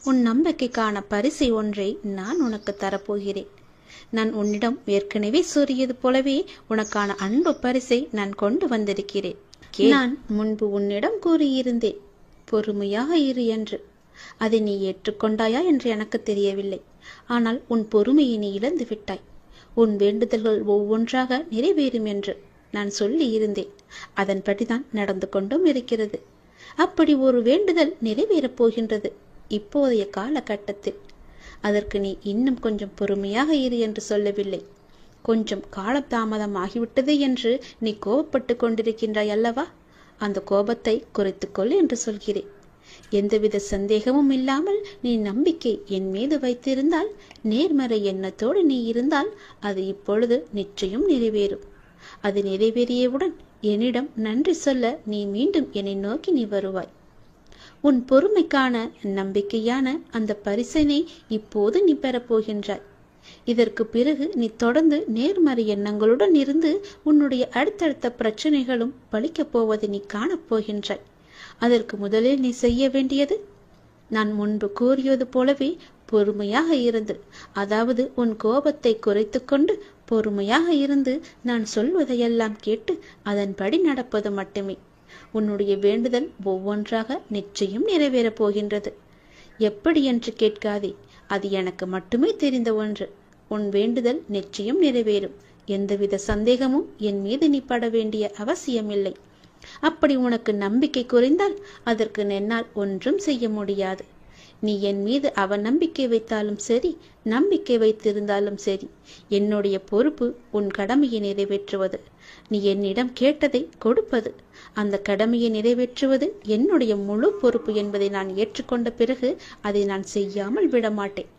உன் நம்பிக்கைக்கான பரிசை ஒன்றை நான் உனக்கு தரப்போகிறேன். நான் உன்னிடம் ஏற்கனவே கூறியது போலவே உனக்கான அன்பு பரிசை நான் கொண்டு வந்திருக்கிறேன். நான் முன்பு உன்னிடம் கூறியிருந்தேன், பொறுமையாக இரு என்று. அதை நீ ஏற்றுக்கொண்டாயா என்று எனக்கு தெரியவில்லை. ஆனால் உன் பொறுமையை நீ இழந்து விட்டாய். உன் வேண்டுதல்கள் ஒவ்வொன்றாக நிறைவேறும் என்று நான் சொல்லி இருந்தேன். அதன்படிதான் நடந்து கொண்டும் இருக்கிறது. அப்படி ஒரு வேண்டுதல் நிறைவேறப் போகின்றது இப்போதைய காலகட்டத்தில். அதற்கு நீ இன்னும் கொஞ்சம் பொறுமையாக இரு என்று சொல்லவில்லை. கொஞ்சம் காலதாமதம் ஆகிவிட்டது என்று நீ கோபப்பட்டு கொண்டிருக்கின்றாய் அல்லவா? அந்த கோபத்தை குறைத்துக்கொள் என்று சொல்கிறேன். எந்தவித சந்தேகமும் இல்லாமல் நீ நம்பிக்கை என் மீது வைத்திருந்தால், நேர்மறை எண்ணத்தோடு நீ இருந்தால், அது இப்பொழுது நிச்சயம் நிறைவேறும். அது நிறைவேறியவுடன் என்னிடம் நன்றி சொல்ல நீ மீண்டும் என்னை நோக்கி நீ வருவாய். உன் பொறுமைக்கான நம்பிக்கையான அந்த பரிசினை இப்போது நீ பெறப்போகின்றாய். இதற்கு பிறகு நீ தொடர்ந்து நேர்மறை எண்ணங்களுடன் இருந்து உன்னுடைய அடுத்தடுத்த பிரச்சனைகளும் பலிக்கப் போவதை நீ காணப்போகின்றாய். அதற்கு முதலில் நீ செய்ய வேண்டியது, நான் முன்பு கூறியது போலவே பொறுமையாக இருந்து, அதாவது உன் கோபத்தை குறைத்து கொண்டு பொறுமையாக இருந்து நான் சொல்வதையெல்லாம் கேட்டு அதன்படி நடப்பது மட்டுமே. உன்னுடைய வேண்டுதல் ஒவ்வொன்றாக நிச்சயம் நிறைவேறப் போகின்றது. எப்படி என்று கேட்காதே, அது எனக்கு மட்டுமே தெரிந்த ஒன்று. உன் வேண்டுதல் நிச்சயம் நிறைவேறும். எந்தவித சந்தேகமும் என் மீது நீ பட வேண்டிய அவசியமில்லை. அப்படி உனக்கு நம்பிக்கை குறைந்தால் அதற்கு என்னால் ஒன்றும் செய்ய முடியாது. நீ என் மீது அவநம்பிக்கை வைத்தாலும் சரி, நம்பிக்கை வைத்திருந்தாலும் சரி, என்னுடைய பொறுப்பு உன் கடமையை நிறைவேற்றுவது. நீ என்னிடம் கேட்டதை கொடுப்பது. அந்த கடமையை நிறைவேற்றுவது என்னுடைய முழு பொறுப்பு என்பதை நான் ஏற்றுக்கொண்ட பிறகு அதை நான் செய்யாமல் விடமாட்டேன்.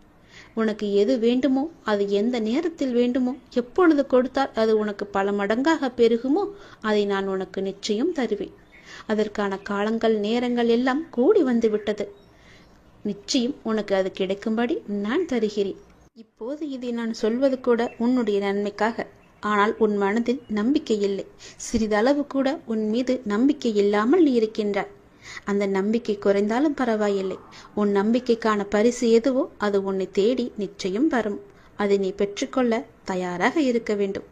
உனக்கு எது வேண்டுமோ, அது எந்த நேரத்தில் வேண்டுமோ, எப்பொழுது கொடுத்தால் அது உனக்கு பல மடங்காக பெருகுமோ, அதை நான் உனக்கு நிச்சயம் தருவேன். அதற்கான காலங்கள் நேரங்கள் எல்லாம் கூடி வந்து விட்டது. நிச்சயம் உனக்கு அது கிடைக்கும்படி நான் தருகிறேன். இப்போது இதை நான் சொல்வது கூட உன்னுடைய நன்மைக்காக. ஆனால் உன் மனதில் நம்பிக்கை இல்லை. சிறிதளவு கூட உன் மீது நம்பிக்கை இல்லாமல் நீ இருக்கின்றாய். அந்த நம்பிக்கை குறைந்தாலும் பரவாயில்லை. உன் நம்பிக்கைக்கான பரிசு எதுவோ அது உன்னை தேடி நிச்சயம் வரும். அதை நீ பெற்றுக்கொள்ள தயாராக இருக்க வேண்டும்.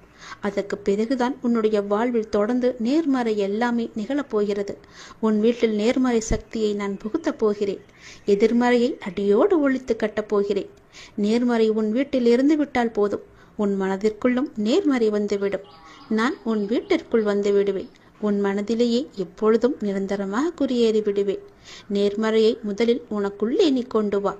அதற்கு பிறகுதான் உன்னுடைய வாழ்வில் தொடர்ந்து நேர்மறை எல்லாமே நிகழப்போகிறது. உன் வீட்டில் நேர்மறை சக்தியை நான் புகுத்தப் போகிறேன். எதிர்மறையை அடியோடு ஒழித்து கட்டப் போகிறேன். நேர்மறை உன் வீட்டில் இருந்து விட்டால் போதும், உன் மனதிற்குள்ளும் நேர்மறை வந்துவிடும். நான் உன் வீட்டிற்குள் வந்து விடுவேன். உன் மனதிலேயே எப்பொழுதும் நிரந்தரமாக குடியேறி விடுவேன். நேர்மறையை முதலில் உனக்குள்ளே நீ கொண்டு வா.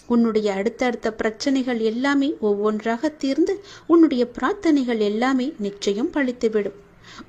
உன்னுடைய அடுத்தடுத்த பிரச்சனைகள் எல்லாமே ஒவ்வொன்றாக தீர்ந்து உன்னுடைய பிரார்த்தனைகள் எல்லாமே நிச்சயம் பழித்துவிடும்.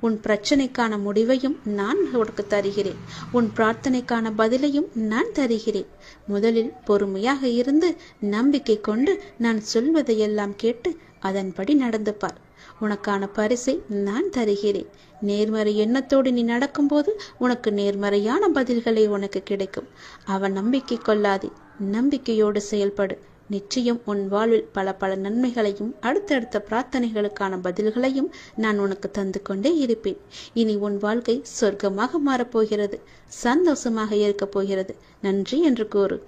உன் பிரச்சனைக்கான முடிவையும் நான் உனக்கு தருகிறேன். உன் பிரார்த்தனைக்கான பதிலையும் நான் தருகிறேன். முதலில் பொறுமையாக இருந்து நம்பிக்கை கொண்டு நான் சொல்வதையெல்லாம் கேட்டு அதன்படி நடந்து பார். உனக்கான பரிசை நான் தருகிறேன். நேர்மறை எண்ணத்தோடு நீ நடக்கும்போது உனக்கு நேர்மறையான பதில்களை உனக்கு கிடைக்கும். அவன் நம்பிக்கை கொள்ளாதே, நம்பிக்கையோடு செயல்படு. நிச்சயம் உன் வாழ்வில் பல பல நன்மைகளையும் அடுத்தடுத்த பிரார்த்தனைகளுக்கான பதில்களையும் நான் உனக்கு தந்து கொண்டே இருப்பேன். இனி உன் வாழ்க்கை சொர்க்கமாக மாறப்போகிறது. சந்தோஷமாக இருக்கப் போகிறது. நன்றி என்று கூறு.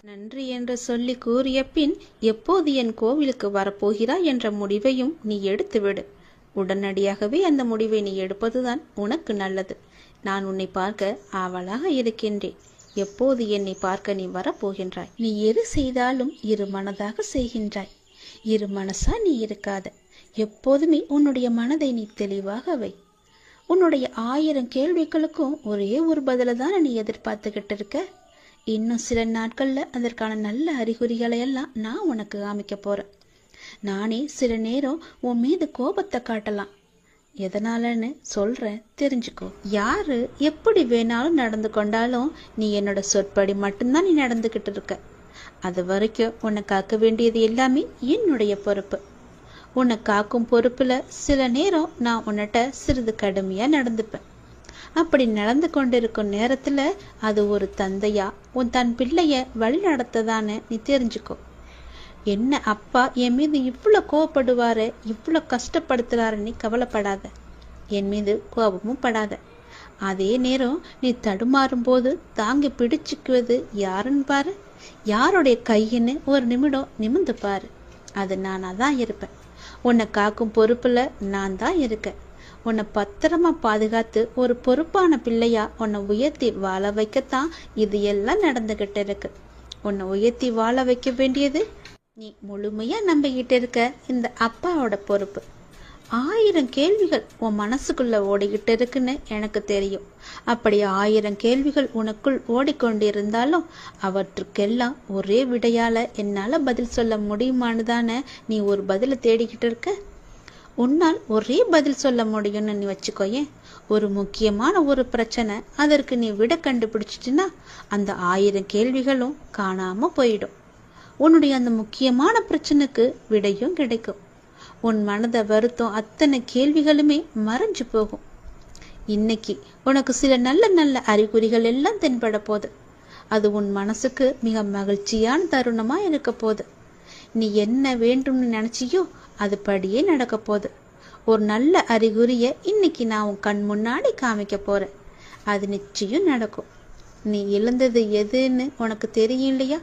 நன்றி என்று சொல்லி கூறிய பின் எப்போது என் கோவிலுக்கு வரப்போகிறாய் என்ற முடிவையும் நீ எடுத்துவிடு. உடனடியாகவே அந்த முடிவை நீ எடுப்பதுதான் உனக்கு நல்லது. நான் உன்னை பார்க்க ஆவலாக இருக்கின்றேன். எப்போது என்னை பார்க்க நீ வரப்போகின்றாய்? நீ எது செய்தாலும் இரு மனதாக செய்கின்றாய். இரு மனசா நீ இருக்காத. எப்போதுமே உன்னுடைய மனதை நீ தெளிவாக வை. உன்னுடைய 1000 கேள்விகளுக்கும் ஒரே ஒரு பதில தானே நீ எதிர்பார்த்துக்கிட்டு இருக்க. இன்னும் சில நாட்கள்ல அதற்கான நல்ல அறிகுறிகளை எல்லாம் நான் உனக்கு காமிக்க போறேன். நானே சில நேரம் உன் மீது கோபத்தை காட்டலாம். எதனாலன்னு சொல்றேன், தெரிஞ்சுக்கோ. யாரு எப்படி வேணாலும் நடந்து கொண்டாலும் நீ என்னோட சொற்படி மட்டும்தான் நீ நடந்துகிட்டு இருக்க. அது வரைக்கும் உன்னை காக்க வேண்டியது எல்லாமே என்னுடைய பொறுப்பு. உன்னை காக்கும் பொறுப்புல சில நேரம் நான் உன்னிட்ட சிறிது கடுமையா நடந்துப்பேன். அப்படி நடந்து கொண்டிருக்கும் நேரத்துல அது ஒரு தந்தையா உன் தன் பிள்ளைய வழி நடத்ததான்னு நீ தெரிஞ்சுக்கோ. என்ன அப்பா என் மீது இவ்வளோ கோவப்படுவாரு, இவ்வளோ கஷ்டப்படுத்துறாரு, நீ கவலைப்படாத. என் மீது கோபமும் படாத. அதே நேரம் நீ தடுமாறும் போது தாங்கி பிடிச்சுக்குவது யாருன்னு பாரு. யாருடைய கையின்னு ஒரு நிமிடம் நிமிந்து பாரு. அது நானாக தான் இருப்பேன். உன்னை காக்கும் பொறுப்பில் நான் தான் இருக்கேன். உன்னை பத்திரமா பாதுகாத்து ஒரு பொறுப்பான பிள்ளையா உன்னை உயர்த்தி வாழ வைக்கத்தான் இது எல்லாம் நடந்துகிட்டு இருக்கு. உன்னை உயர்த்தி வாழ வைக்க வேண்டியது நீ முழுமையா நம்பிக்கிட்டு இருக்க இந்த அப்பாவோட பொறுப்பு. 1000 கேள்விகள் உன் மனசுக்குள்ள ஓடிக்கிட்டு இருக்குன்னு எனக்கு தெரியும். அப்படி 1000 கேள்விகள் உனக்குள் ஓடிக்கொண்டிருந்தாலும் அவற்றுக்கெல்லாம் ஒரே விடையால என்னால பதில் சொல்ல முடியுமான்னு தானே நீ ஒரு பதிலை தேடிக்கிட்டு இருக்க. உன்னால் ஒரே பதில் சொல்ல முடியும்னு நீ வச்சுக்கோயேன். ஒரு முக்கியமான ஒரு பிரச்சனை, அதற்கு நீ விட கண்டுபிடிச்சிட்டுன்னா அந்த 1000 கேள்விகளும் காணாம போயிடும். உன்னுடைய அந்த முக்கியமான பிரச்சனைக்கு விடையும் கிடைக்கும். உன் மனதை வருத்தம் அத்தனை கேள்விகளுமே மறைஞ்சு போகும். இன்னைக்கு உனக்கு சில நல்ல நல்ல அறிகுறிகள் எல்லாம் தென்பட போகுது. அது உன் மனசுக்கு மிக மகிழ்ச்சியான தருணமா இருக்க போகுது. நீ என்ன வேண்டும்னு நினைச்சியோ அது படியே நடக்க போகுது. ஒரு நல்ல அறிகுறியை இன்னைக்கு நான் உன் கண் முன்னாடி காமிக்க போறேன். அது நிச்சயம் நடக்கும். நீ இழந்தது எதுன்னு உனக்கு தெரியும் இல்லையா?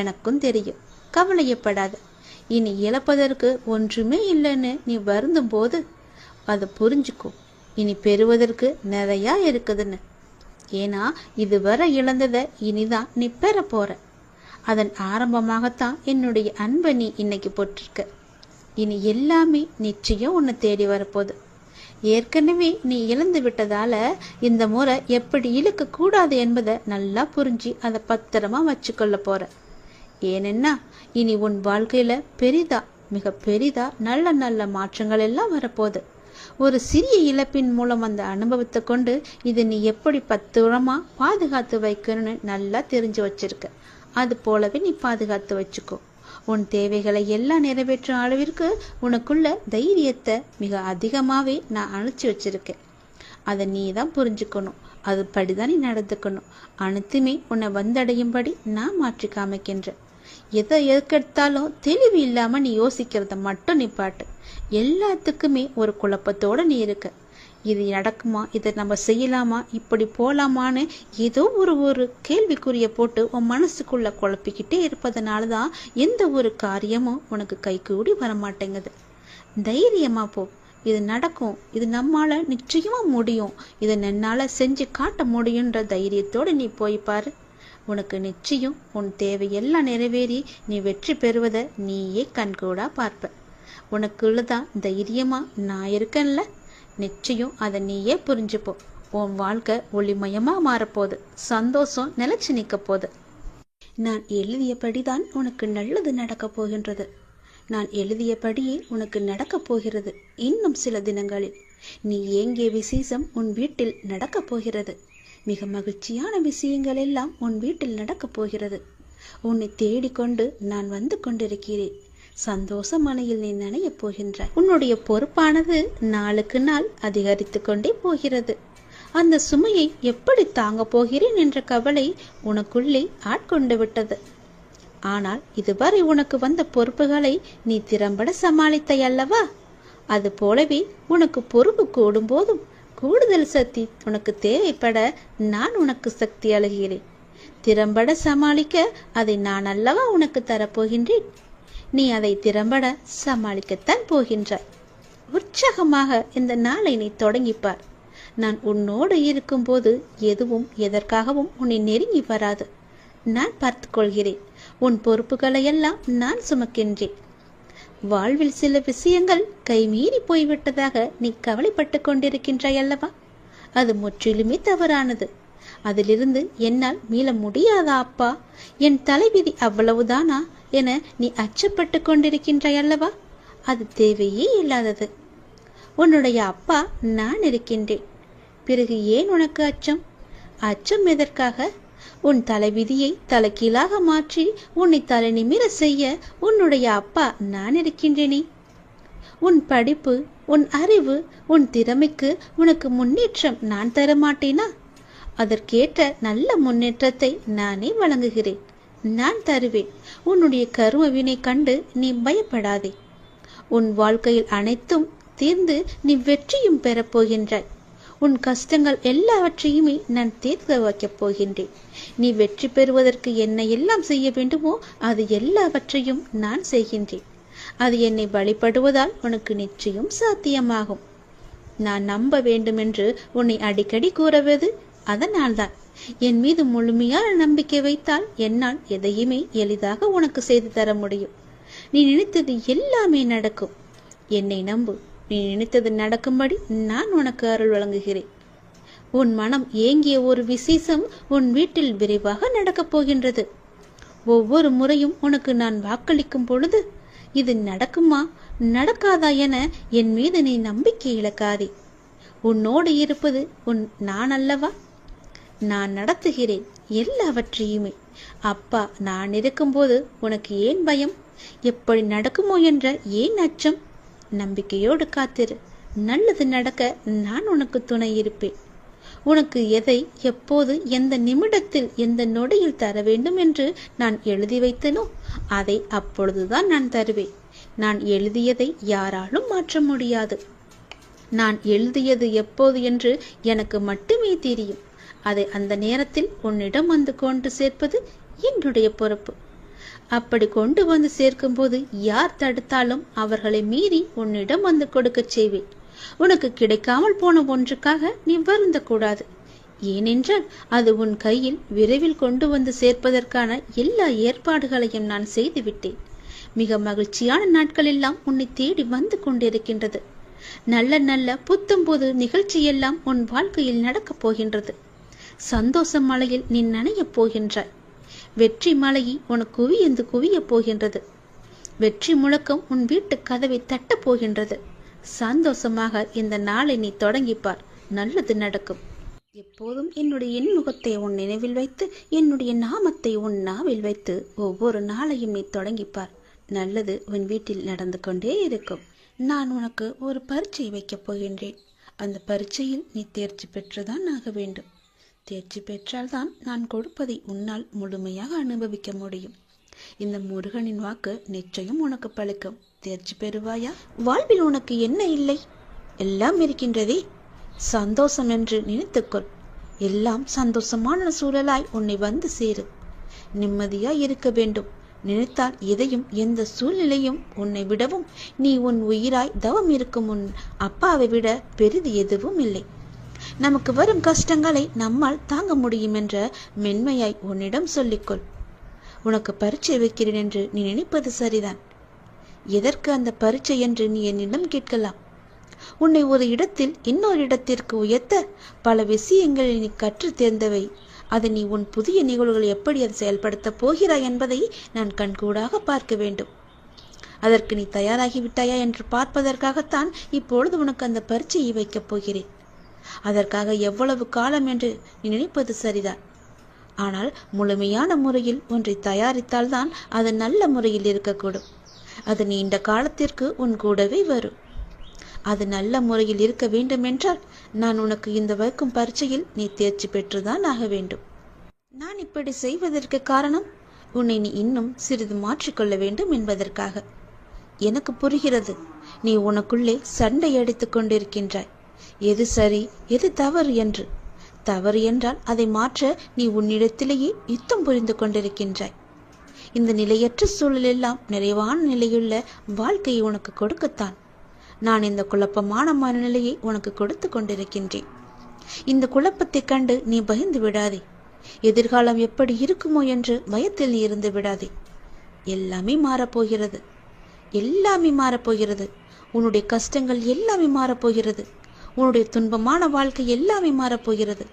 எனக்கும் தெரியும். கவலையப்படாத. இனி இழப்பதற்கு ஒன்றுமே இல்லைன்னு நீ வருந்தும் போது அதை புரிஞ்சுக்கோ. இனி பெறுவதற்கு நிறையா இருக்குதுன்னு. ஏன்னா இதுவரை இழந்ததை இனிதான் நீ பெற போற. அதன் ஆரம்பமாகத்தான் என்னுடைய அன்பை நீ இன்னைக்கு போட்டிருக்க. இனி எல்லாமே நிச்சயம் உன்னை தேடி வரப்போகுது. ஏற்கனவே நீ இழந்து விட்டதால இந்த முறை எப்படி இழுக்க கூடாது என்பதை நல்லா புரிஞ்சு அதை பத்திரமா வச்சுக்கொள்ள போற. ஏனென்னா இனி உன் வாழ்க்கையில பெரிதா, மிக பெரிதா நல்ல நல்ல மாற்றங்கள் எல்லாம் வரப்போகுது. ஒரு சிறிய இழப்பின் மூலம் அந்த அனுபவத்தை கொண்டு இதை நீ எப்படி பத்திரமா பாதுகாத்து வைக்கணும்னு நல்லா தெரிஞ்சு வச்சிருக்க. அது போலவே நீ பாதுகாத்து வச்சுக்கோ. உன் தேவைகளை எல்லாம் நிறைவேற்றும் அளவிற்கு உனக்குள்ள தைரியத்தை மிக அதிகமாகவே நான் அணைச்சி வச்சிருக்கேன். அதை நீ தான் புரிஞ்சுக்கணும். அது படிதான் நீ நடந்துக்கணும். அனைத்துமே உன்னை வந்தடையும்படி நான் மாற்றி காமிக்கின்றேன். எதை எதுக்கெடுத்தாலும் தெளிவு இல்லாம நீ யோசிக்கிறத மட்டும் நிப்பாட்டு. எல்லாத்துக்குமே ஒரு குழப்பத்தோட நீ இருக்க. இது நடக்குமா, இதை நம்ம செய்யலாமா, இப்படி போலாமான்னு ஏதோ ஒரு கேள்விக்குரிய போட்டு உன் மனசுக்குள்ள குழப்பிக்கிட்டே இருப்பதனால தான் எந்த ஒரு காரியமும் உனக்கு கைகூடி வரமாட்டேங்குது. தைரியமா போ. இது நடக்கும். இது நம்மால நிச்சயமா முடியும். இதை என்னால செஞ்சு காட்ட முடியுன்ற தைரியத்தோடு நீ போய் பாரு. உனக்கு நிச்சயம் உன் தேவையெல்லாம் நிறைவேறி நீ வெற்றி பெறுவதை நீயே கண்கூடா பார்ப்ப. உனக்குள்ளதான் தைரியமா நான் இருக்கேன்ல, நிச்சயம் அதை நீயே புரிஞ்சுப்போ. உன் வாழ்க்கை ஒளிமயமா மாறப்போகுது. சந்தோஷம் நிலைச்சு நிற்க போகுது. நான் எழுதியபடிதான் உனக்கு நல்லது நடக்கப் போகின்றது. நான் எழுதியபடியே உனக்கு நடக்கப் போகிறது. இன்னும் சில தினங்களில் நீ ஏங்கிய விசேஷம் உன் வீட்டில் நடக்கப் போகிறது. மிக மகிழ்ச்சியான விஷயங்கள் எல்லாம் உன் வீட்டில் நடக்கப் போகிறது. உன்னை தேடிக்கொண்டு நான் வந்து கொண்டிருக்கிறேன். சந்தோஷ மனையில் நீ நனைய போகின்றாய். உன்னுடைய பொறுப்பானது நாளுக்கு நாள் அதிகரித்து கொண்டே போகிறது. அந்த சுமையை எப்படி தாங்க போகிறேன் என்ற கவலை உனக்குள்ளே ஆட்கொண்டு விட்டது. ஆனால் இதுவரை உனக்கு வந்த பொறுப்புகளை நீ திறம்பட சமாளித்தாய் அல்லவா? அது போலவே உனக்கு பொறுப்பு கூடும் போதும் கூடுதல் சக்தி உனக்கு தேவைப்பட நான் உனக்கு சக்தி அழுகிறேன். திறம்பட சமாளிக்க அதை நான் அல்லவா உனக்கு தரப்போகின்றேன். நீ அதை திறம்பட சமாளிக்கத்தான் போகின்றாய். உற்சாகமாக இந்த நாளை நீ தொடங்கிப்பார். நான் உன்னோடு இருக்கும்போது எதுவும் எதற்காகவும் உன்னை நெருங்கி வராது. நான் பார்த்து கொள்கிறேன். உன் பொறுப்புகளை எல்லாம் நான் சுமக்கின்றேன். வாழ்வில் சில விஷயங்கள் கைமீறி போய்விட்டதாக நீ கவலைப்பட்டு கொண்டிருக்கின்றாய் அல்லவா? அது முற்றிலுமே தவறானது. அதிலிருந்து என்னால் மீள முடியாதா அப்பா, என் தலைவிதி அவ்வளவுதானா என நீ அச்சப்பட்டு கொண்டிருக்கின்றாய் அல்லவா? அது தேவையே இல்லாதது. உன்னுடைய அப்பா நான் இருக்கின்றேன். பிறகு ஏன் உனக்கு அச்சம்? அச்சம் எதற்காக? உன் தலைவிதியை தலைகீழாக மாற்றி உன்னை தலை நிமிர செய்ய உன்னுடைய அப்பா நான் இருக்கின்றேனே. உன் படிப்பு, உன் அறிவு, உன் திறமைக்கு உனக்கு முன்னேற்றம் நான் தர மாட்டேனா? அதற்கேற்ற நல்ல முன்னேற்றத்தை நானே வழங்குகிறேன். நான் தருவேன். உன்னுடைய கரும வினை கண்டு நீ பயப்படாதே. உன் வாழ்க்கையில் அனைத்தும் தீர்ந்து நீ வெற்றியும் பெறப்போகின்றாய். உன் கஷ்டங்கள் எல்லாவற்றையுமே நான் தீர்த்து வைக்கப் போகின்றேன். நீ வெற்றி பெறுவதற்கு என்ன எல்லாம் செய்ய வேண்டுமோ அது எல்லாவற்றையும் நான் செய்கின்றேன். அது என்னை வழிபடுவதால் உனக்கு நிச்சயம் சாத்தியமாகும். நான் நம்ப வேண்டுமென்று உன்னை அடிக்கடி கூறுவது அதனால்தான். என் மீது முழுமையான நம்பிக்கை வைத்தால் என்னால் எதையுமே எளிதாக உனக்கு செய்து தர முடியும். நீ நினைத்தது எல்லாமே நடக்கும். என்னை நம்பு. நீ நினைத்தது நடக்கும்படி நான் உனக்கு அருள் வழங்குகிறேன். உன் மனம் ஏங்கிய ஒரு விசேஷம் உன் வீட்டில் விரைவாக நடக்கப் போகின்றது. ஒவ்வொரு முறையும் உனக்கு நான் வாக்களிக்கும் பொழுது இது நடக்குமா நடக்காதா என என் மீது நீ நம்பிக்கை இழக்காதே. உன்னோடு இருப்பது நான் அல்லவா? நான் நடத்துகிறேன் எல்லாவற்றையுமே. அப்பா நான் இருக்கும்போது உனக்கு ஏன் பயம்? எப்படி நடக்குமோ என்ற ஏன் அச்சம்? நம்பிக்கையோடு காத்திரு. நல்லது நடக்க நான் உனக்கு துணை இருப்பேன். உனக்கு எதை எப்போது எந்த நிமிடத்தில் எந்த நொடியில் தர வேண்டும் என்று நான் எழுதி வைத்தனோ அதை அப்பொழுதுதான் நான் தருவேன். நான் எழுதியதை யாராலும் மாற்ற முடியாது. நான் எழுதியது எப்போது என்று எனக்கு மட்டுமே தெரியும். அதை அந்த நேரத்தில் உன்னிடம் வந்து கொண்டு சேர்ப்பது என்னுடைய பொறுப்பு. அப்படி கொண்டு வந்து சேர்க்கும்போது யார் தடுத்தாலும் அவர்களை மீறி உன்னிடம் வந்து கொடுக்க செய்வேன். உனக்கு கிடைக்காமல் போன ஒன்றுக்காக நீ வருந்த கூடாது. ஏனென்றால் அது உன் கையில் விரைவில் கொண்டு வந்து சேர்ப்பதற்கான எல்லா ஏற்பாடுகளையும் நான் செய்துவிட்டேன். மிக மகிழ்ச்சியான நாட்கள் எல்லாம் உன்னை தேடி வந்து கொண்டிருக்கின்றது. நல்ல நல்ல புத்தம்புது நிகழ்ச்சியெல்லாம் உன் வாழ்க்கையில் நடக்கப் போகின்றது. சந்தோஷ மலையில் நீ நனையப் போகின்றாய். வெற்றி மலையை உனக்கு குவியந்து குவியப் போகின்றது. வெற்றி முழக்கம் உன் வீட்டு கதவை தட்டப் போகின்றது. சந்தோஷமாக இந்த நாளை நீ தொடங்கிப்பார். நல்லது நடக்கும். எப்போதும் என்னுடைய இன்முகத்தை உன் நினைவில் வைத்து என்னுடைய நாமத்தை உன் நாவில் வைத்து ஒவ்வொரு நாளையும் நீ தொடங்கிப்பார். நல்லது உன் வீட்டில் நடந்து கொண்டே இருக்கும். நான் உனக்கு ஒரு பரீட்சை வைக்கப் போகின்றேன். அந்த பரீட்சையில் நீ தேர்ச்சி பெற்றுதான் ஆக வேண்டும். தேர்ச்சி பெற்றால்தான் நான் கொடுப்பதை உன்னால் முழுமையாக அனுபவிக்க முடியும். இந்த முருகனின் வாக்கு நிச்சயம் உனக்கு பலிக்கும். தேர்ச்சி பெறுவாயா? வாழ்வில் உனக்கு என்ன இல்லை? எல்லாம் இருக்கின்றதே. சந்தோஷம் என்று நினைத்துக்கொள். எல்லாம் சந்தோஷமான சூழலாய் உன்னை வந்து சேரும். நிம்மதியாய் இருக்க வேண்டும். நினைத்தால் எதையும் எந்த சூழ்நிலையும் உன்னை விடவும் நீ உன் உயிராய் தவம் இருக்கும் உன் அப்பாவை விட பெரிது எதுவும் இல்லை. நமக்கு வரும் கஷ்டங்களை நம்மால் தாங்க முடியும் என்ற மென்மையாய் உன்னிடம் சொல்லிக்கொள். உனக்கு பரீட்சை வைக்கிறேன் என்று நீ நினைப்பது சரிதான். எதற்கு அந்த பரீட்சை என்று நீ என்னிடம் கேட்கலாம். உன்னை ஒரு இடத்தில் இன்னொரு இடத்திற்கு உயர்த்த பல விஷயங்களை நீ கற்று தேர்ந்தவை. அதை நீ உன் புதிய நிகழ்வுகள் எப்படி அதை செயல்படுத்த போகிறாய் என்பதை நான் கண்கூடாக பார்க்க வேண்டும். அதற்கு நீ தயாராகிவிட்டாயா என்று பார்ப்பதற்காகத்தான் இப்பொழுது உனக்கு அந்த பரீட்சையை வைக்கப் போகிறேன். அதற்காக எவ்வளவு காலம் என்று நீ நினைப்பது சரிதான். ஆனால் முழுமையான முறையில் ஒன்றை தயாரித்தால்தான் அது நல்ல முறையில் இருக்கக்கூடும். அது நீண்ட காலத்திற்கு உன் கூடவே வரும். அது நல்ல முறையில் இருக்க வேண்டும் என்றால் நான் உனக்கு இந்த வைக்கும் பரீட்சையில் நீ தேர்ச்சி பெற்றுதான் ஆக வேண்டும். நான் இப்படி செய்வதற்கு காரணம் உன்னை நீ இன்னும் சிறிது மாற்றிக்கொள்ள வேண்டும் என்பதற்காக. எனக்கு புரிகிறது. நீ உனக்குள்ளே சண்டை அடித்துக் கொண்டிருக்கின்றாய். எது சரி எது தவறு என்று. தவறு என்றால் அதை மாற்ற நீ உன்னிடத்திலேயே யுத்தம் புரிந்து கொண்டிருக்கின்றாய். இந்த நிலையற்ற சூழலெல்லாம் நிறைவான நிலையுள்ள வாழ்க்கையை உனக்கு கொடுக்கத்தான் நான் இந்த குழப்பமான மனநிலையை உனக்கு கொடுத்து கொண்டிருக்கின்றேன். இந்த குழப்பத்தை கண்டு நீ பயந்து விடாதே. எதிர்காலம் எப்படி இருக்குமோ என்று பயத்தில் நீ இருந்து விடாதே. எல்லாமே மாறப்போகிறது. எல்லாமே மாறப்போகிறது. உன்னுடைய கஷ்டங்கள் எல்லாமே மாறப்போகிறது. உன்னுடைய துன்பமான வாழ்க்கை எல்லாமே மாறப்போகிறது.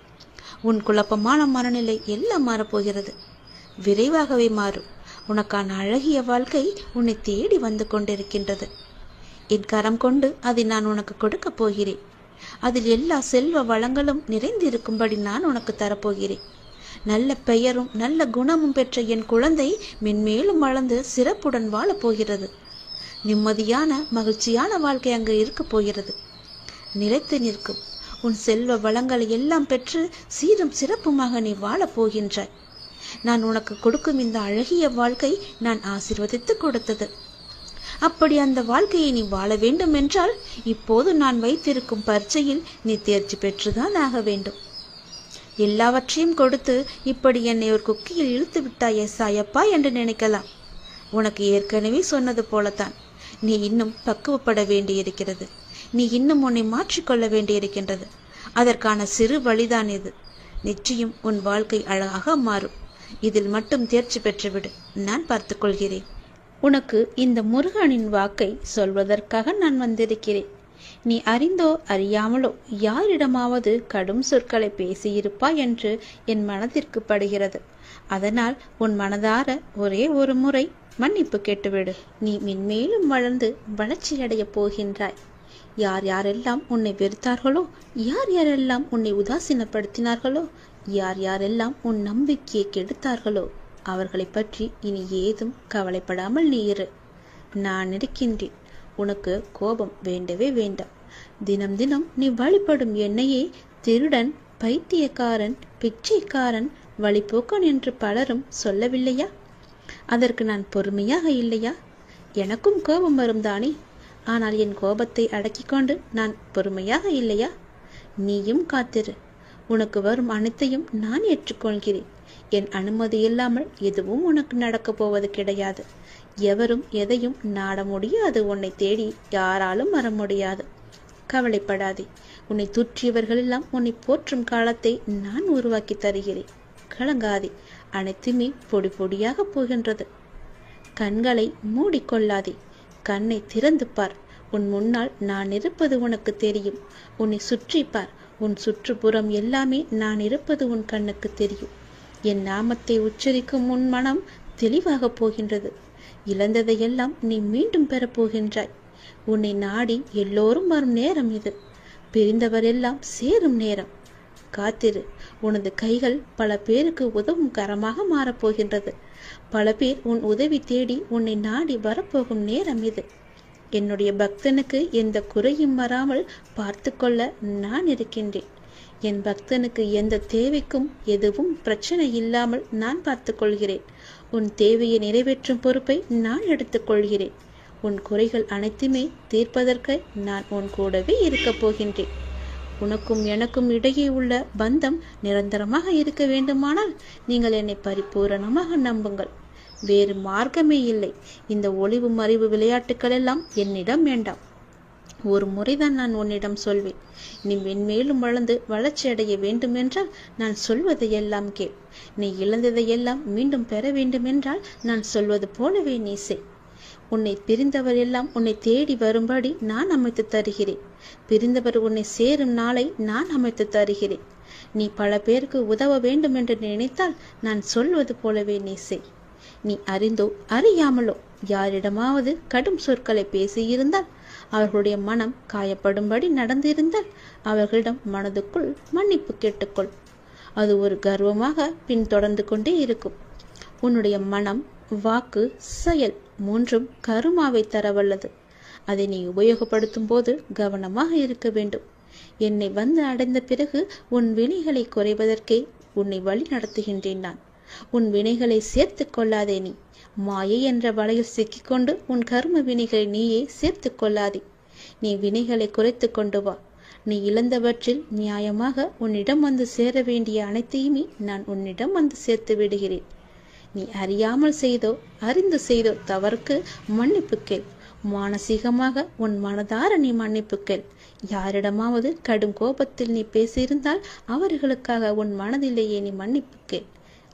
உன் குழப்பமான மனநிலை எல்லாம் மாறப்போகிறது. விரைவாகவே மாறும். உனக்கான அழகிய வாழ்க்கை உன்னை தேடி வந்து கொண்டிருக்கின்றது. என் கரம் கொண்டு அதை நான் உனக்கு கொடுக்க போகிறேன். அதில் எல்லா செல்வ வளங்களும் நிறைந்திருக்கும்படி நான் உனக்கு தரப்போகிறேன். நல்ல பெயரும் நல்ல குணமும் பெற்ற என் குழந்தை மென்மேலும் வளர்ந்து சிறப்புடன் வாழப் போகிறது. நிம்மதியான மகிழ்ச்சியான வாழ்க்கை அங்கு இருக்கப் போகிறது. நிலைத்து நிற்கும் உன் செல்வ வளங்களை எல்லாம் பெற்று சீரும் சிறப்புமாக நீ வாழப் போகின்றாய். நான் உனக்கு கொடுக்கும் இந்த அழகிய வாழ்க்கை நான் ஆசீர்வதித்து கொடுத்தது. அப்படி அந்த வாழ்க்கையை நீ வாழ வேண்டும் என்றால் இப்போது நான் வைத்திருக்கும் பரீட்சையில் நீ தேர்ச்சி பெற்றுதான் ஆக வேண்டும். எல்லாவற்றையும் கொடுத்து இப்படி என்னை ஒரு குக்கியில் இழுத்து விட்டாயே சாயப்பா என்று நினைக்கலாம். உனக்கு ஏற்கனவே சொன்னது போலத்தான், நீ இன்னும் பக்குவப்பட வேண்டியிருக்கிறது. நீ இன்னும் உன்னை மாற்றிக்கொள்ள வேண்டியிருக்கின்றது. அதற்கான சிறு வழிதான் இது. நிச்சயம் உன் வாழ்க்கை அழகாக மாறும். இதில் மட்டும் தேர்ச்சி பெற்றுவிடு, நான் பார்த்துக் கொள்கிறேன். உனக்கு இந்த முருகனின் வாக்கை சொல்வதற்காக நான் வந்திருக்கிறேன். நீ அறிந்தோ அறியாமலோ யாரிடமாவது கடும் சொற்களை பேசியிருப்பாய் என்று என் மனதிற்கு படுகிறது. அதனால் உன் மனதார ஒரே ஒரு முறை மன்னிப்பு கேட்டுவிடு. நீ மென்மேலும் வளர்ந்து வளர்ச்சியடைய போகின்றாய். யார் யாரெல்லாம் உன்னை வெறுத்தார்களோ, யார் யாரெல்லாம் உன்னை உதாசீனப்படுத்தினார்களோ, யார் யாரெல்லாம் உன் நம்பிக்கையை கெடுத்தார்களோ அவர்களை பற்றி இனி ஏதும் கவலைப்படாமல் நீ இரு. நான் இருக்கின்றேன். உனக்கு கோபம் வேண்டவே வேண்டாம். தினம் தினம் நீ வழிபடும் என்னையே திருடன், பைத்தியக்காரன், பிச்சைக்காரன், வழிபோக்கன் என்று பலரும் சொல்லவில்லையா? அதற்கு நான் பொறுமையாக இல்லையா? எனக்கும் கோபம் வரும் தானே. ஆனால் என் கோபத்தை அடக்கிக் கொண்டு நான் பொறுமையாக இல்லையா? நீயும் காத்திரு. உனக்கு வரும் அனைத்தையும் நான் ஏற்றுக்கொள்கிறேன். என் அனுமதி இல்லாமல் எதுவும் உனக்கு நடக்கப் போவது கிடையாது. எவரும் எதையும் நாட முடியாது. உன்னை தேடி யாராலும் வர முடியாது. கவலைப்படாதே. உன்னை தூற்றியவர்களெல்லாம் உன்னை போற்றும் காலத்தை நான் உருவாக்கி தருகிறேன். கலங்காதே. அனைத்துமே பொடி பொடியாக போகின்றது. கண்களை மூடிக்கொள்ளாதே. கண்ணை திறந்து பார். உன் முன்னால் நான் இருப்பது உனக்கு தெரியும். உன்னை சுற்றி பார். உன் சுற்றுப்புறம் எல்லாமே நான் இருப்பது உன் கண்ணுக்கு தெரியும். என் நாமத்தை உச்சரிக்கும் உன் மனம் தெளிவாக போகின்றது. இழந்ததையெல்லாம் நீ மீண்டும் பெறப்போகின்றாய். உன்னை நாடி எல்லோரும் வரும் நேரம் இது. பிரிந்தவரெல்லாம் சேரும் நேரம். காத்திரு. உனது கைகள் பல பேருக்கு உதவும் கரமாக மாறப்போகின்றது. பல பேர் உன் உதவி தேடி உன்னை நாடி வரப்போகும் நேரம் இது. என்னுடைய பக்தனுக்கு எந்த குறையும் வராமல் பார்த்து கொள்ள நான் இருக்கின்றேன். என் பக்தனுக்கு எந்த தேவைக்கும் எதுவும் பிரச்சனை இல்லாமல் நான் பார்த்து கொள்கிறேன். உன் தேவையை நிறைவேற்றும் பொறுப்பை நான் எடுத்துக்கொள்கிறேன். உன் குறைகள் அனைத்துமே தீர்ப்பதற்கு நான் உன் கூடவே இருக்கப் போகின்றேன். உனக்கும் எனக்கும் இடையே உள்ள பந்தம் நிரந்தரமாக இருக்க வேண்டுமானால் நீங்கள் என்னை பரிபூரணமாக நம்புங்கள். வேறு மார்க்கமே இல்லை. இந்த ஒளிவு மறைவு விளையாட்டுக்கள் எல்லாம் என்னிடம் வேண்டாம். ஒரு முறைதான் நான் உன்னிடம் சொல்வேன். நீ மென்மேலும் வளர்ந்து வளர்ச்சி அடைய வேண்டுமென்றால் நான் சொல்வதையெல்லாம் கேள். நீ இழந்ததையெல்லாம் மீண்டும் பெற வேண்டுமென்றால் நான் சொல்வது போலவே நீ செய். உன்னை பிரிந்தவர் எல்லாம் உன்னை தேடி வரும்படி நான் அமைத்து தருகிறேன். பிரிந்தவர் உன்னை சேரும் நாளை நான் அமைத்து தருகிறேன். நீ பல பேருக்கு உதவ வேண்டும் என்று நினைத்தால் நான் சொல்வது போலவே நீ செய். நீ அறிந்தோ அறியாமலோ யாரிடமாவது கடும் சொற்களை பேசியிருந்தால், அவர்களுடைய மனம் காயப்படும்படி நடந்திருந்தால் அவர்களிடம் மனதுக்குள் மன்னிப்பு கேட்டுக்கொள். அது ஒரு கர்வமாக பின்தொடர்ந்து கொண்டே இருக்கும். உன்னுடைய மனம், வாக்கு, செயல் மூன்றும் கருமாவை தரவல்லது. அதை நீ உபயோகப்படுத்தும் போது கவனமாக இருக்க வேண்டும். என்னை வந்து அடைந்த பிறகு உன் வினைகளை குறைவதற்கே உன்னை வழி நடத்துகின்றேன் நான். உன் வினைகளை சேர்த்து கொள்ளாதே. நீ மாயை என்ற வலையில் சிக்கிக்கொண்டு உன் கர்ம வினைகளை நீயே சேர்த்து கொள்ளாதே. நீ வினைகளை குறைத்து கொண்டு வா. நீ இழந்தவற்றில் நியாயமாக உன்னிடம் வந்து சேர வேண்டிய அனைத்தையுமே நான் உன்னிடம் வந்து சேர்த்து விடுகிறேன். நீ அறியாமல் செய்தோ அறிந்து செய்தோ தவறுக்கு மன்னிப்பு கேள். மானசீகமாக உன் மனதார நீ மன்னிப்பு கேள். யாரிடமாவது கடும் கோபத்தில் நீ பேசியிருந்தால் அவர்களுக்காக உன் மனதிலேயே நீ மன்னிப்பு கேள்.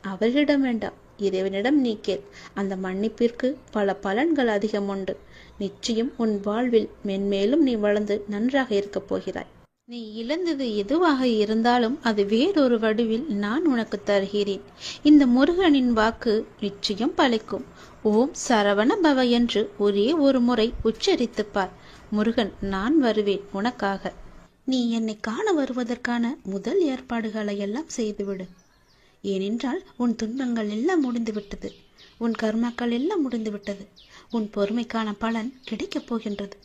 அவர்களிடம் வேண்டாம், இறைவனிடம் நீ கேள். அந்த மன்னிப்பிற்கு பல பலன்கள் அதிகம் உண்டு. நிச்சயம் உன் வாழ்வில் மென்மேலும் நீ வளர்ந்து நன்றாக இருக்கப் போகிறாய். நீ இழந்தது எதுவாக இருந்தாலும் அது வேறொரு வடிவில் நான் உனக்கு தருகிறேன். இந்த முருகனின் வாக்கு நிச்சயம் பலிக்கும். ஓம் சரவண பவ என்று ஒரே ஒரு முறை உச்சரித்துப்பார். முருகன், நான் வருவேன் உனக்காக. நீ என்னை காண வருவதற்கான முதல் ஏற்பாடுகளை எல்லாம் செய்துவிடு. ஏனென்றால் உன் துன்பங்கள் எல்லாம் முடிந்துவிட்டது. உன் கர்மாக்கள் எல்லாம் முடிந்துவிட்டது. உன் பொறுமைக்கான பலன் கிடைக்கப் போகின்றது.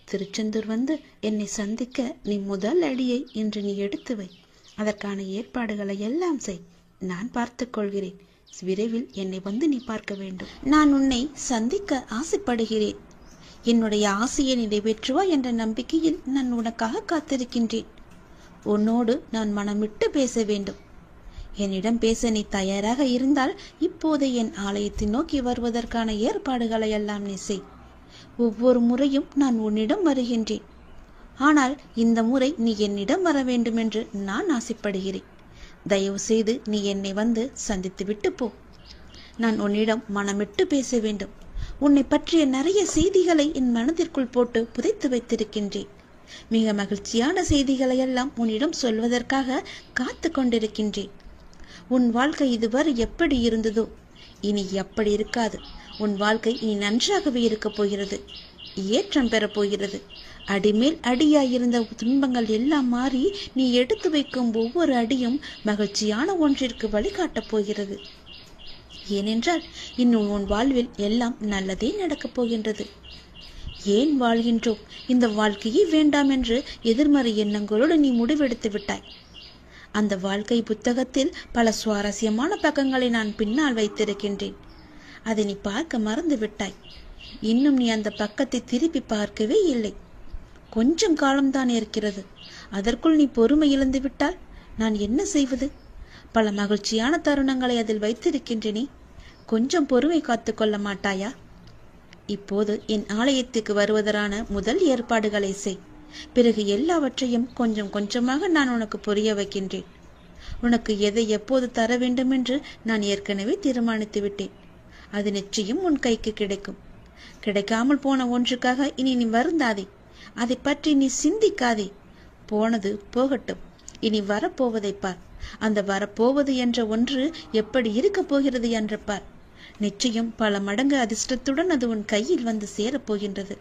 திருச்செந்தூர் வந்து என்னை சந்திக்க நீ முதல் அடியை இன்று நீ எடுத்து வை. அதற்கான ஏற்பாடுகளை எல்லாம் செய். நான் பார்த்துக் கொள்கிறேன். விரைவில் என்னை வந்து நீ பார்க்க வேண்டும். நான் உன்னை சந்திக்க ஆசைப்படுகிறேன். என்னுடைய ஆசையை நிறைவேற்றுவா என்ற நம்பிக்கையில் நான் உனக்காக காத்திருக்கின்றேன். உன்னோடு நான் மனமிட்டு பேச வேண்டும். என்னிடம் பேச நீ தயாராக இருந்தால் இப்போது என் ஆலயத்தை நோக்கி வருவதற்கான ஏற்பாடுகளை எல்லாம் நீ செய். ஒவ்வொரு முறையும் நான் உன்னிடம் வருகின்றேன். ஆனால் இந்த முறை நீ என்னிடம் வர வேண்டும் என்று நான் ஆசைப்படுகிறேன். தயவு செய்து நீ என்னை வந்து சந்தித்து விட்டு போ. நான் உன்னிடம் மனமிட்டு பேச வேண்டும். உன்னை பற்றிய நிறைய செய்திகளை என் மனதிற்குள் போட்டு புதைத்து வைத்திருக்கின்றேன். மிக மகிழ்ச்சியான செய்திகளை எல்லாம் உன்னிடம் சொல்வதற்காக காத்து கொண்டிருக்கின்றேன். உன் வாழ்க்கை இதுவரை எப்படி இருந்ததோ இனி எப்படி இருக்காது. உன் வாழ்க்கை இனி நன்றாகவே இருக்கப் போகிறது. ஏற்றம் பெறப் போகிறது. அடிமேல் அடியாயிருந்த துன்பங்கள் எல்லாம் மாறி நீ எடுத்து வைக்கும் ஒவ்வொரு அடியும் மகிழ்ச்சியான ஒன்றிற்கு வழிகாட்டப் போகிறது. ஏனென்றால் இன்னும் உன் வாழ்வில் எல்லாம் நல்லதே நடக்கப் போகின்றது. ஏன் வாழ்கின்றோம், இந்த வாழ்க்கையே வேண்டாம் என்று எதிர்மறை எண்ணங்களோடு நீ முடிவெடுத்து விட்டாய். அந்த வாழ்க்கை புத்தகத்தில் பல சுவாரஸ்யமான பக்கங்களை நான் பின்னால் வைத்திருக்கின்றேன். அதை நீ பார்க்க மறந்து விட்டாய். இன்னும் நீ அந்த பக்கத்தை திருப்பி பார்க்கவே இல்லை. கொஞ்சம் காலம்தான் இருக்கிறது. அதற்குள் நீ பொறுமை இழந்து விட்டால் நான் என்ன செய்வது? பல மகிழ்ச்சியான தருணங்களை அதில் வைத்திருக்கின்றனே. கொஞ்சம் பொறுமை காத்து கொள்ள மாட்டாயா? இப்போது என் ஆலயத்துக்கு வருவதற்கான முதல் ஏற்பாடுகளை செய். பிறகு எல்லாவற்றையும் கொஞ்சம் கொஞ்சமாக நான் உனக்கு புரிய வைக்கின்றேன். உனக்கு எதை எப்போது தர வேண்டும் என்று நான் ஏற்கனவே தீர்மானித்து விட்டேன். அது நிச்சயம் உன் கைக்கு கிடைக்கும். கிடைக்காமல் போன ஒன்றுக்காக இனி நீ வருந்தாதே. அதை பற்றி நீ சிந்திக்காதே. போனது போகட்டும். இனி வரப்போவதை பார். அந்த வரப்போவது என்ற ஒன்று எப்படி இருக்கப் போகிறது என்று பார். நிச்சயம் பல மடங்கு அதிர்ஷ்டத்துடன் அது உன் கையில் வந்து சேரப்போகின்றது.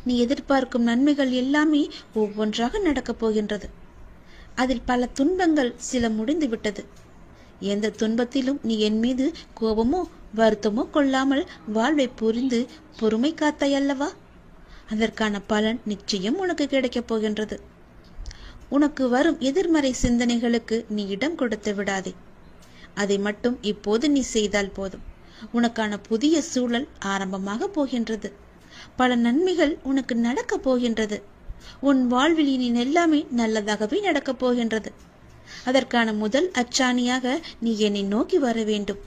நீ எதிர்பார்க்கும் நன்மைகள் எல்லாமே ஒவ்வொன்றாக நடக்கப் போகின்றது. அதில் பல துன்பங்கள் சில முடிந்து விட்டது. எந்த துன்பத்திலும் நீ என் மீது கோபமோ வருத்தமோ கொள்ளாமல் வாழ்வை புரிந்து பொறுமை காத்தாய் அல்லவா? அதற்கான பலன் நிச்சயம் உனக்கு கிடைக்கப் போகின்றது. உனக்கு வரும் எதிர்மறை சிந்தனைகளுக்கு நீ இடம் கொடுத்து விடாதே. அதை மட்டும் இப்போது நீ செய்தால் போதும். உனக்கான புதிய சூழல் ஆரம்பமாக போகின்றது. பல நன்மைகள் உனக்கு நடக்கப் போகின்றது. உன் வாழ்வில் இனி எல்லாமே நல்லதாகவே நடக்கப் போகின்றது. அதற்கான முதல் அச்சாணியாக நீ என்னை நோக்கி வர வேண்டும்.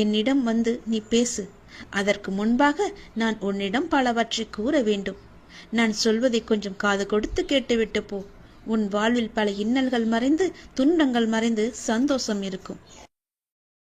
என்னிடம் வந்து நீ பேசு. அதற்கு முன்பாக நான் உன்னிடம் பலவற்றை கூற வேண்டும். நான் சொல்வதை கொஞ்சம் காது கொடுத்து கேட்டுவிட்டு போ. உன் வாழ்வில் பல இன்னல்கள் மறைந்து துன்பங்கள் மறைந்து சந்தோஷம் இருக்கும்.